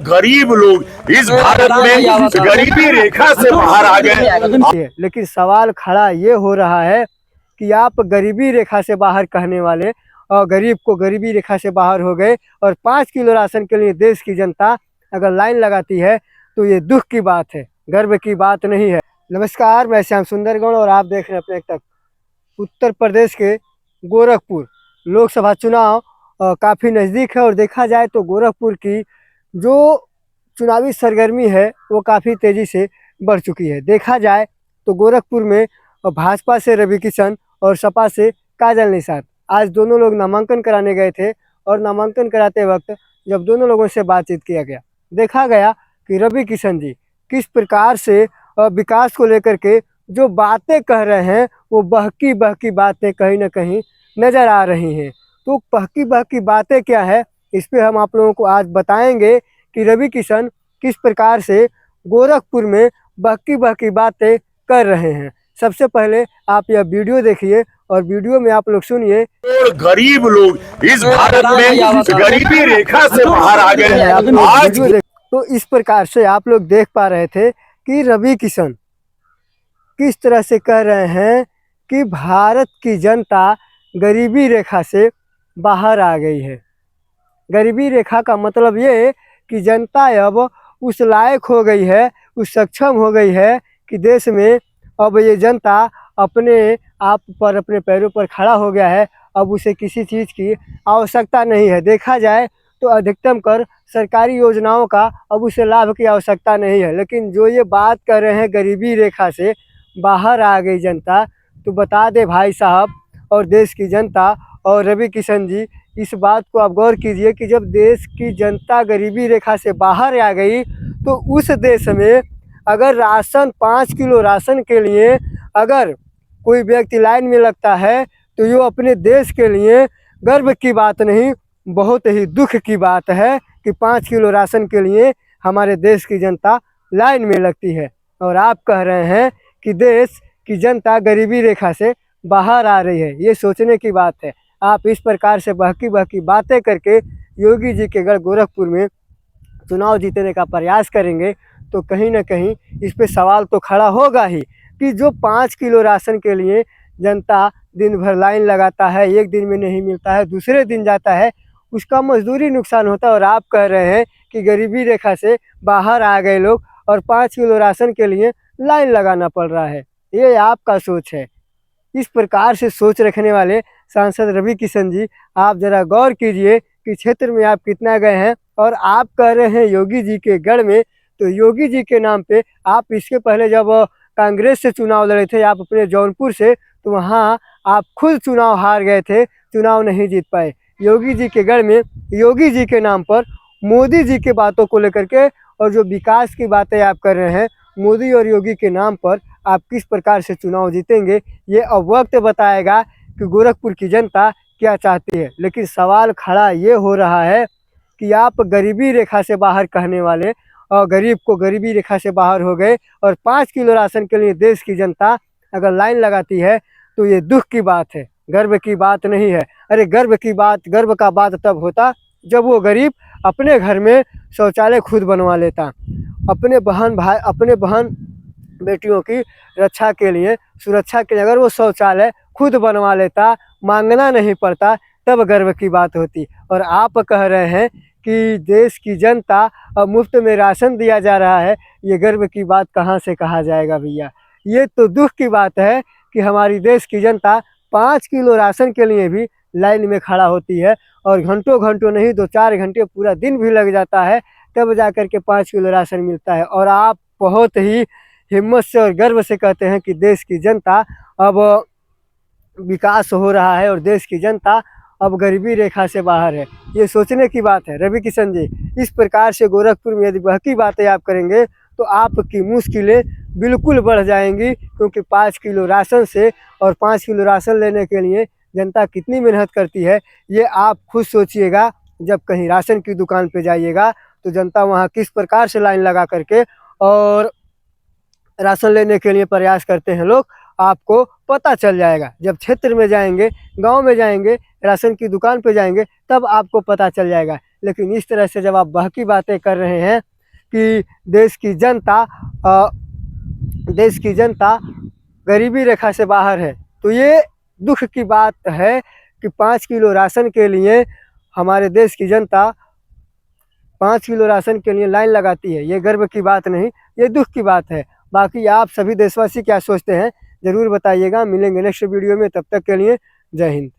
गरीब लोग इस भारत में गरीबी रेखा से बाहर आ गए। लेकिन सवाल खड़ा ये हो रहा है कि आप गरीबी रेखा से बाहर कहने वाले और गरीब को गरीबी रेखा से बाहर हो गए और 5 किलो राशन के लिए देश की जनता अगर लाइन लगाती है तो ये दुख की बात है, गर्व की बात नहीं है। नमस्कार, मैं श्याम सुंदर गौड़ और आप देख रहे हैं अपने एक तक। उत्तर प्रदेश के गोरखपुर लोकसभा चुनाव काफ़ी नज़दीक है और देखा जाए तो गोरखपुर की जो चुनावी सरगर्मी है वो काफ़ी तेज़ी से बढ़ चुकी है। देखा जाए तो गोरखपुर में भाजपा से रवि किशन और सपा से काजल निषाद आज दोनों लोग नामांकन कराने गए थे और नामांकन कराते वक्त जब दोनों लोगों से बातचीत किया गया, देखा गया कि रवि किशन जी किस प्रकार से विकास को लेकर के जो बातें कह रहे हैं वो बहकी बहकी बातें कहीं ना कहीं नज़र आ रही हैं। तो बहकी बहकी बातें क्या है, इस पे हम आप लोगों को आज बताएंगे कि रवि किशन किस प्रकार से गोरखपुर में बहकी बहकी बातें कर रहे हैं। सबसे पहले आप यह वीडियो देखिए और वीडियो में आप लोग सुनिए। गरीब लोग इस भारत में गरीबी रेखा से बाहर आ गए। आज तो इस प्रकार से आप लोग देख पा रहे थे कि रवि किशन किस तरह से कह रहे हैं कि भारत की जनता गरीबी रेखा से बाहर आ गई है। गरीबी रेखा का मतलब ये कि जनता अब उस लायक हो गई है, उस सक्षम हो गई है कि देश में अब ये जनता अपने आप पर अपने पैरों पर खड़ा हो गया है। अब उसे किसी चीज़ की आवश्यकता नहीं है। देखा जाए तो अधिकतम कर सरकारी योजनाओं का अब उसे लाभ की आवश्यकता नहीं है। लेकिन जो ये बात कर रहे हैं गरीबी रेखा से बाहर आ गई जनता, तो बता दे भाई साहब और देश की जनता और रवि किशन जी, इस बात को आप गौर कीजिए कि जब देश की जनता गरीबी रेखा से बाहर आ गई तो उस देश में अगर राशन 5 किलो राशन के लिए अगर कोई व्यक्ति लाइन में लगता है तो ये अपने देश के लिए गर्व की बात नहीं, बहुत ही दुख की बात है कि 5 किलो राशन के लिए हमारे देश की जनता लाइन में लगती है। और आप कह रहे हैं कि देश की जनता गरीबी रेखा से बाहर आ रही है। ये सोचने की बात है। आप इस प्रकार से बहकी बहकी बातें करके योगी जी के गढ़ गोरखपुर में चुनाव जीतने का प्रयास करेंगे तो कहीं ना कहीं इस पे सवाल तो खड़ा होगा ही कि जो 5 किलो राशन के लिए जनता दिन भर लाइन लगाता है, एक दिन में नहीं मिलता है, दूसरे दिन जाता है, उसका मजदूरी नुकसान होता है। और आप कह रहे हैं कि गरीबी रेखा से बाहर आ गए लोग और 5 किलो राशन के लिए लाइन लगाना पड़ रहा है। ये आपका सोच है। इस प्रकार से सोच रखने वाले सांसद रवि किशन जी, आप ज़रा गौर कीजिए कि क्षेत्र में आप कितना गए हैं। और आप कह रहे हैं योगी जी के गढ़ में, तो योगी जी के नाम पे आप इसके पहले जब कांग्रेस से चुनाव लड़े थे आप अपने जौनपुर से, तो वहाँ आप खुद चुनाव हार गए थे, चुनाव नहीं जीत पाए। योगी जी के गढ़ में योगी जी के नाम पर मोदी जी के बातों को लेकर के और जो विकास की बातें आप कर रहे हैं मोदी और योगी के नाम पर, आप किस प्रकार से चुनाव जीतेंगे ये अब वक्त बताएगा कि गोरखपुर की जनता क्या चाहती है। लेकिन सवाल खड़ा ये हो रहा है कि आप गरीबी रेखा से बाहर कहने वाले और गरीब को गरीबी रेखा से बाहर हो गए और 5 किलो राशन के लिए देश की जनता अगर लाइन लगाती है तो ये दुख की बात है, गर्व की बात नहीं है। अरे गर्व का बात तब होता जब वो गरीब अपने घर में शौचालय खुद बनवा लेता, अपने बहन बेटियों की रक्षा के लिए, सुरक्षा के लिए अगर वो शौचालय खुद बनवा लेता, मांगना नहीं पड़ता, तब गर्व की बात होती। और आप कह रहे हैं कि देश की जनता अब मुफ्त में राशन दिया जा रहा है, ये गर्व की बात कहाँ से कहा जाएगा भैया। ये तो दुख की बात है कि हमारी देश की जनता 5 किलो राशन के लिए भी लाइन में खड़ा होती है और घंटों घंटों नहीं 2-4 घंटे पूरा दिन भी लग जाता है तब जा कर के 5 किलो राशन मिलता है। और आप बहुत ही हिम्मत से और गर्व से कहते हैं कि देश की जनता अब विकास हो रहा है और देश की जनता अब गरीबी रेखा से बाहर है। ये सोचने की बात है रवि किशन जी। इस प्रकार से गोरखपुर में यदि बहकी बातें आप करेंगे तो आपकी मुश्किलें बिल्कुल बढ़ जाएंगी, क्योंकि 5 किलो राशन से और 5 किलो राशन लेने के लिए जनता कितनी मेहनत करती है ये आप खुद सोचिएगा। जब कहीं राशन की दुकान पे जाइएगा तो जनता वहाँ किस प्रकार से लाइन लगा करके और राशन लेने के लिए प्रयास करते हैं लोग, आपको पता चल जाएगा। जब क्षेत्र में जाएंगे, गांव में जाएंगे, राशन की दुकान पे जाएंगे, तब आपको पता चल जाएगा लेकिन इस तरह से जब आप बहकी बातें कर रहे हैं कि देश की जनता गरीबी रेखा से बाहर है, तो ये दुख की बात है कि 5 किलो राशन के लिए हमारे देश की जनता 5 किलो राशन के लिए लाइन लगाती है। ये गर्व की बात नहीं, ये दुख की बात है। बाकी आप सभी देशवासी क्या सोचते हैं ज़रूर बताइएगा। मिलेंगे नेक्स्ट वीडियो में, तब तक के लिए जय हिंद।